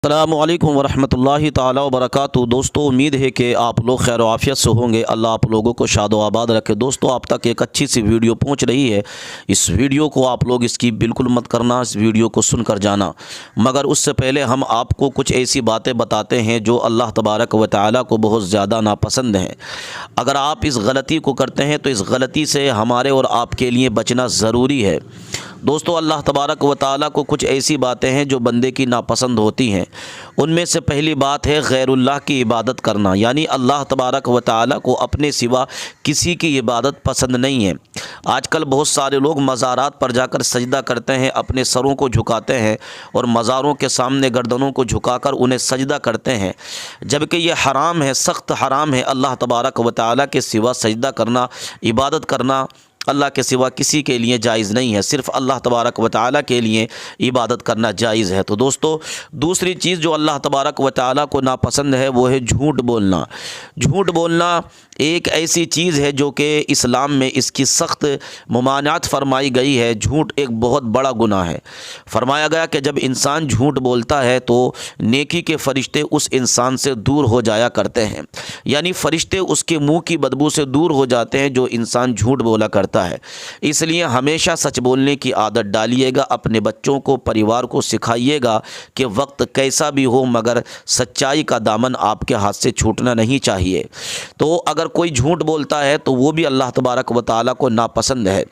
अस्सलामुअलैकुम वरहमतुल्लाहि ताला वबरकातुहू। दोस्तों, उम्मीद है कि आप लोग खैर आफियत से होंगे। अल्लाह आप लोगों को शाद व आबाद रखे। दोस्तों, आप तक एक अच्छी सी वीडियो पहुंच रही है। इस वीडियो को आप लोग इसकी बिल्कुल मत करना, इस वीडियो को सुनकर जाना। मगर उससे पहले हम आपको कुछ ऐसी बातें बताते हैं जो अल्लाह तबारक व तआला को बहुत ज़्यादा नापसंद हैं। अगर आप इस गलती को करते हैं तो इस गलती से हमारे और आपके लिए बचना ज़रूरी है। दोस्तों, अल्लाह तबारक व तआला को कुछ ऐसी बातें हैं जो बंदे की नापसंद होती हैं। उनमें से पहली बात है गैरुल्लाह की इबादत करना, यानी अल्लाह तबारक व तआला को अपने सिवा किसी की इबादत पसंद नहीं है। आजकल बहुत सारे लोग मज़ारात पर जाकर सजदा करते हैं, अपने सरों को झुकाते हैं और मज़ारों के सामने गर्दनों को झुकाकर उन्हें सजदा करते हैं, जबकि ये हराम है, सख्त हराम है। अल्लाह तबारक व तआला के सिवा सजदा करना, इबादत करना अल्लाह के सिवा किसी के लिए जायज़ नहीं है। सिर्फ़ अल्लाह तबारक व तआला के लिए इबादत करना जायज़ है। तो दोस्तों, दूसरी चीज़ जो अल्लाह तबारक व तआला को नापसंद है वो है झूठ बोलना। झूठ बोलना एक ऐसी चीज़ है जो कि इस्लाम में इसकी सख्त ममानियत फरमाई गई है। झूठ एक बहुत बड़ा गुनाह है। फरमाया गया कि जब इंसान झूठ बोलता है तो नेकी के फ़रिश्ते उस इंसान से दूर हो जाया करते हैं, यानी फ़रिश्ते उसके मुँह की बदबू से दूर हो जाते हैं जो इंसान झूठ बोला करता है। इसलिए हमेशा सच बोलने की आदत डालिएगा। अपने बच्चों को, परिवार को सिखाइएगा कि वक्त कैसा भी हो मगर सच्चाई का दामन आपके हाथ से छूटना नहीं चाहिए। तो अगर कोई झूठ बोलता है तो वो भी अल्लाह तबारक व तआला को नापसंद है।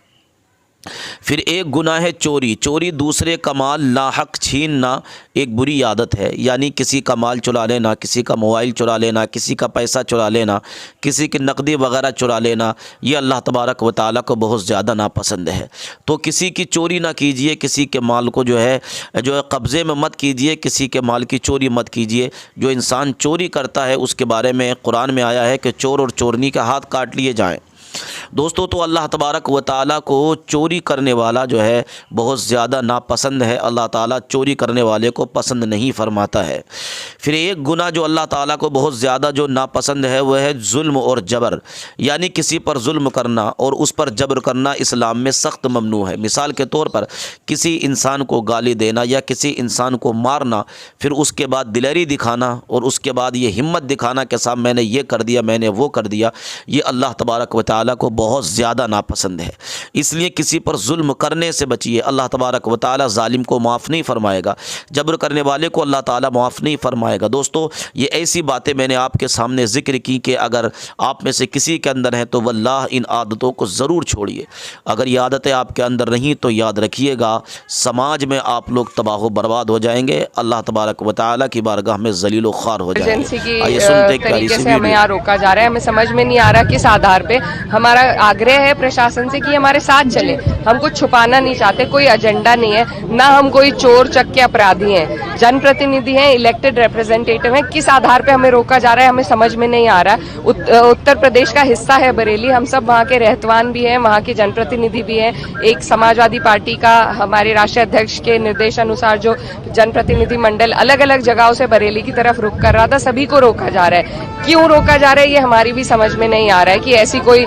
फिर एक गुनाह है चोरी। चोरी दूसरे का माल नाहक छीनना एक बुरी आदत है, यानी किसी का माल चुरा लेना, किसी का मोबाइल चुरा लेना, किसी का पैसा चुरा लेना, किसी की नकदी वगैरह चुरा लेना, ये अल्लाह तबारक व तआला को बहुत ज़्यादा नापसंद है। तो किसी की चोरी ना कीजिए, किसी के माल को जो है कब्ज़े में मत कीजिए, किसी के माल की चोरी मत कीजिए। जो इंसान चोरी करता है उसके बारे में कुरान में आया है कि चोर और चोरनी के हाथ काट लिए जाएँ। दोस्तों, तो अल्लाह तबारक व तआला को चोरी करने वाला जो है बहुत ज़्यादा नापसंद है। अल्लाह ताला चोरी करने वाले को पसंद नहीं फरमाता है। फिर एक गुनाह जो अल्लाह ताला को बहुत ज़्यादा जो नापसंद है वह है जुल्म और जबर, यानी किसी पर जुल्म करना और उस पर जबर करना इस्लाम में सख्त ममनू है। मिसाल के तौर पर किसी इंसान को गाली देना या किसी इंसान को मारना, फिर उसके बाद दिलेरी दिखाना और उसके बाद ये हिम्मत दिखाना कि साहब मैंने ये कर दिया, मैंने वो कर दिया, ये अल्लाह तबारक व तआला को बहुत ज़्यादा नापसंद है। इसलिए किसी पर जुल्म करने से बचिए। अल्लाह तबारक व तआला जालिम को माफ़ नहीं फरमाएगा, जबर करने वाले को अल्लाह ताला माफ़ नहीं फरमाएगा। दोस्तों, ये ऐसी बातें मैंने आपके सामने ज़िक्र की कि अगर आप में से किसी के अंदर है तो वल्लाह इन आदतों को ज़रूर छोड़िए। अगर ये आदतें आपके अंदर नहीं तो याद रखिएगा समाज में आप लोग तबाह बर्बाद हो जाएंगे, अल्लाह तबारक व तआला की बारगाह में ज़लील व ख़ार हो जाएंगे। आइए सुनते हैं तरीके से हमें यहाँ रोका जा रहा है। हमें समझ में नहीं आ रहा किस आधार पे। हमारा आग्रह है प्रशासन से कि हमारे साथ चले। हम कुछ छुपाना नहीं चाहते, कोई एजेंडा नहीं है, ना हम कोई चोर चक्के अपराधी हैं, जनप्रतिनिधि हैं, इलेक्टेड रिप्रेजेंटेटिव हैं। किस आधार पे हमें रोका जा रहा है हमें समझ में नहीं आ रहा। उत्तर प्रदेश का हिस्सा है बरेली, हम सब वहाँ के रहतवान भी हैं, वहाँ के जनप्रतिनिधि भी हैं। एक समाजवादी पार्टी का हमारे राष्ट्रीय अध्यक्ष के निर्देश अनुसार जो जनप्रतिनिधि मंडल अलग अलग जगहों से बरेली की तरफ रुख कर रहा था, सभी को रोका जा रहा है। क्यों रोका जा रहा है ये हमारी भी समझ में नहीं आ रहा है कि ऐसी कोई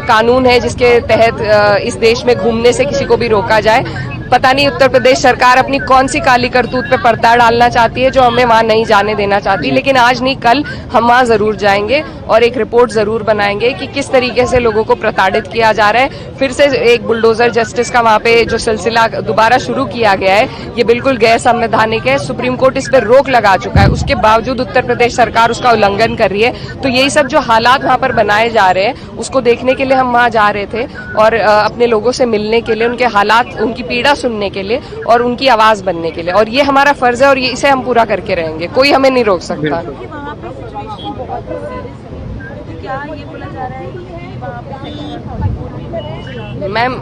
कानून है जिसके तहत इस देश में घूमने से किसी को भी रोका जाए। पता नहीं उत्तर प्रदेश सरकार अपनी कौन सी काली करतूत पे पर्दा डालना चाहती है जो हमें वहां नहीं जाने देना चाहती। लेकिन आज नहीं कल हम वहां जरूर जाएंगे और एक रिपोर्ट जरूर बनाएंगे कि किस तरीके से लोगों को प्रताड़ित किया जा रहा है। फिर से एक बुलडोजर जस्टिस का वहां पे जो सिलसिला दोबारा शुरू किया गया है, ये बिल्कुल गैर संवैधानिक है। सुप्रीम कोर्ट इस पर रोक लगा चुका है, उसके बावजूद उत्तर प्रदेश सरकार उसका उल्लंघन कर रही है। तो यही सब जो हालात वहां पर बनाए जा रहे हैं उसको देखने के लिए हम वहां जा रहे थे और अपने लोगों से मिलने के लिए, उनके हालात, उनकी पीड़ा सुनने के लिए और उनकी आवाज बनने के लिए। और ये हमारा फर्ज है और ये इसे हम पूरा करके रहेंगे, कोई हमें नहीं रोक सकता। मैम,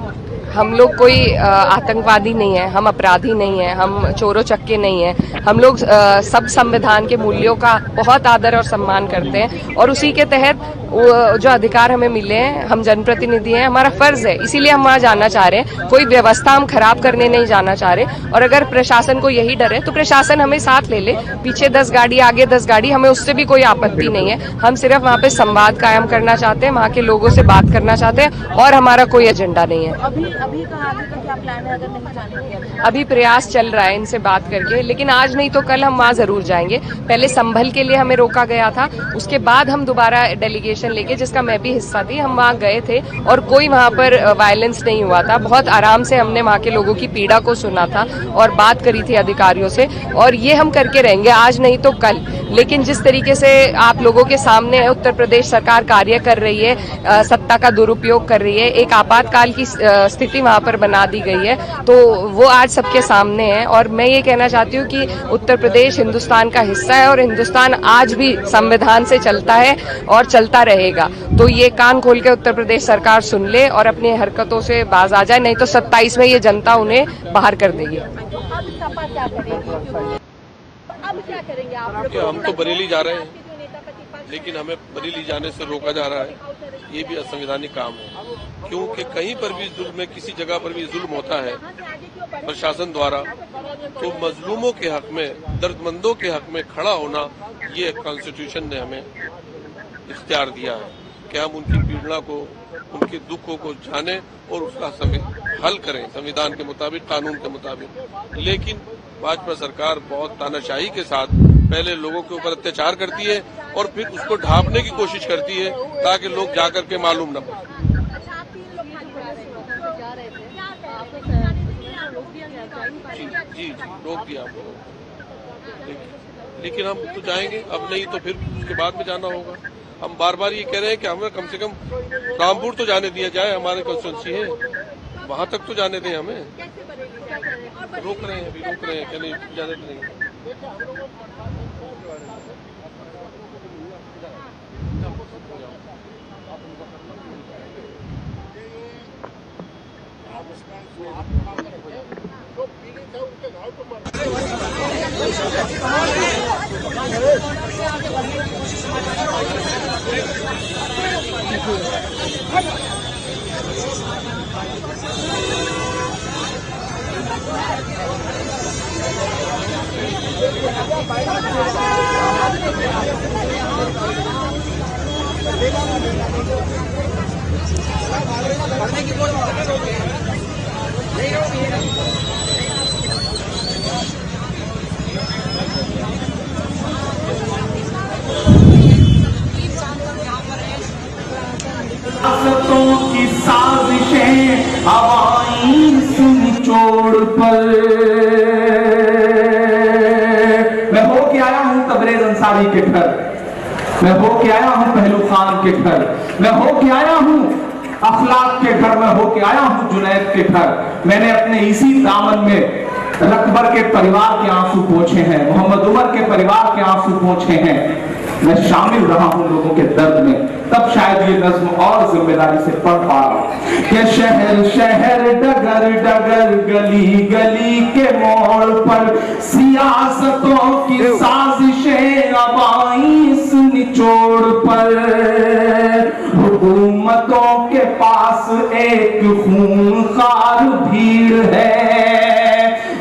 हम लोग कोई आतंकवादी नहीं है, हम अपराधी नहीं है, हम चोरों चक्के नहीं है। हम लोग सब संविधान के मूल्यों का बहुत आदर और सम्मान करते हैं और उसी के तहत जो अधिकार हमें मिले हैं, हम जनप्रतिनिधि हैं, हमारा फर्ज है, इसीलिए हम वहाँ जाना चाह रहे हैं। कोई व्यवस्था हम खराब करने नहीं जाना चाह रहे। और अगर प्रशासन को यही डर है तो प्रशासन हमें साथ ले ले, पीछे 10 गाड़ी आगे 10 गाड़ी, हमें उससे भी कोई आपत्ति नहीं है। हम सिर्फ वहाँ पे संवाद कायम करना चाहते हैं, वहाँ के लोगों से बात करना चाहते हैं और हमारा कोई एजेंडा नहीं है। अभी का आगे का क्या प्लान है अगर नहीं जाने? अभी प्रयास चल रहा है इनसे बात करके, लेकिन आज नहीं तो कल हम वहाँ जरूर जाएंगे। पहले संभल के लिए हमें रोका गया था, उसके बाद हम दोबारा डेलीगेशन लेके, जिसका मैं भी हिस्सा थी, हम वहाँ गए थे और कोई वहाँ पर वायलेंस नहीं हुआ था। बहुत आराम से हमने वहाँ के लोगों की पीड़ा को सुना था और बात करी थी अधिकारियों से, और ये हम करके रहेंगे, आज नहीं तो कल। लेकिन जिस तरीके से आप लोगों के सामने उत्तर प्रदेश सरकार कार्य कर रही है, सत्ता का दुरुपयोग कर रही है, एक आपातकाल की स्थिति वहां पर बना दी गई है, तो वो आज सबके सामने है। और मैं ये कहना चाहती हूँ कि उत्तर प्रदेश हिंदुस्तान का हिस्सा है और हिंदुस्तान आज भी संविधान से चलता है और चलता रहेगा। तो ये कान खोल के उत्तर प्रदेश सरकार सुन ले और अपनी हरकतों से बाज आ जाए, नहीं तो 27 में ये जनता उन्हें बाहर कर देगी। अब सपा क्या करेगी? अब क्या करेंगे आप लोग? हम तो बरेली जा रहे हैं, लेकिन हमें बरेली जाने से रोका जा रहा है। ये भी असंवैधानिक काम है, क्योंकि कहीं पर भी जुल्म में, किसी जगह पर भी जुल्म होता है प्रशासन द्वारा, तो मजलूमों के हक में, दर्दमंदों के हक में खड़ा होना, ये कॉन्स्टिट्यूशन ने हमें इख्तियार दिया है कि हम उनकी पीड़ना को, उनके दुखों को जाने और उसका हल करें संविधान के मुताबिक, कानून के मुताबिक। लेकिन भाजपा सरकार बहुत तानाशाही के साथ पहले लोगों के ऊपर अत्याचार करती है और फिर उसको ढांपने की कोशिश करती है ताकि लोग जाकर के मालूम न पड़े। जी रोक दिया हमको, लेकिन हम तो जाएंगे, अब नहीं तो फिर उसके बाद में जाना होगा। हम बार बार ये कह रहे हैं कि हमें कम से कम रामपुर तो जाने दिया जाए, हमारे कंस्टिट्यूंसी है, वहां तक तो जाने दें हमें। रोक रहे हैं, अभी रोक रहे हैं, क्या नहीं इजाजत नहीं। की साजिशें हवाई निचोड़ पर। मैं होके आया हूं तबरेज अंसारी के घर, मैं होके आया हूं पहलू खान के घर, मैं होके आया हूं अखलाक के घर, मैं होके आया हूं जुनैद के घर। मैंने अपने इसी दामन में रकबर के परिवार के आंसू पोंछे हैं, मोहम्मद उमर के परिवार के आंसू पोंछे हैं। मैं शामिल रहा हूं लोगों के दर्द में, तब शायद ये नज्म और जिम्मेदारी से पढ़ पा रहा हूं कि शहर शहर डगर डगर गली गली के मोड़ पर सियासतों की साजिशें आबाई इस निचोड़ पर। हुकूमतों के पास एक खूंखार भीड़ है,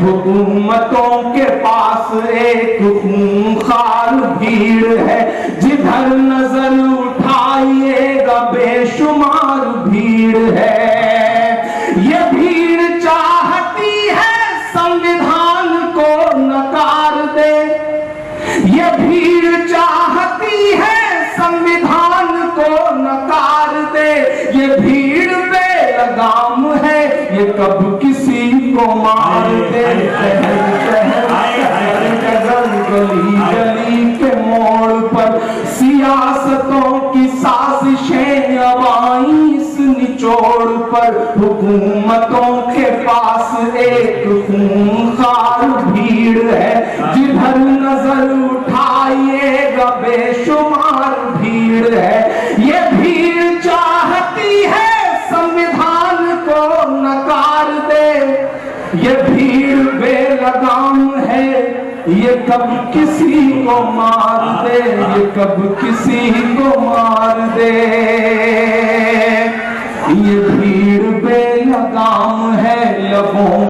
हुकूमतों के पास एक खूंखार भीड़ है, जिधर नजर उठाइएगा बेशुमार भीड़ है। ये भीड़ चाहती है संविधान को नकार दे, ये भीड़ चाहती है संविधान को नकार दे। ये भीड़ बेलगाम है, ये कब किसी को मार दे। गली गली के मोड़ पर सियासतों की साजिशें आबाई इस निचोड़ पर। हुकूमतों के पास एक खूंखार भीड़ है, जिधर नजर उठाइएगा बेशुमार भीड़ है। ये भीड़ चाहती है संविधान को नकार दे, ये भीड़ बेलगाम है, ये कब किसी को मार दे, ये कब किसी को मार दे। ये भीड़ बेलगाम है, लबों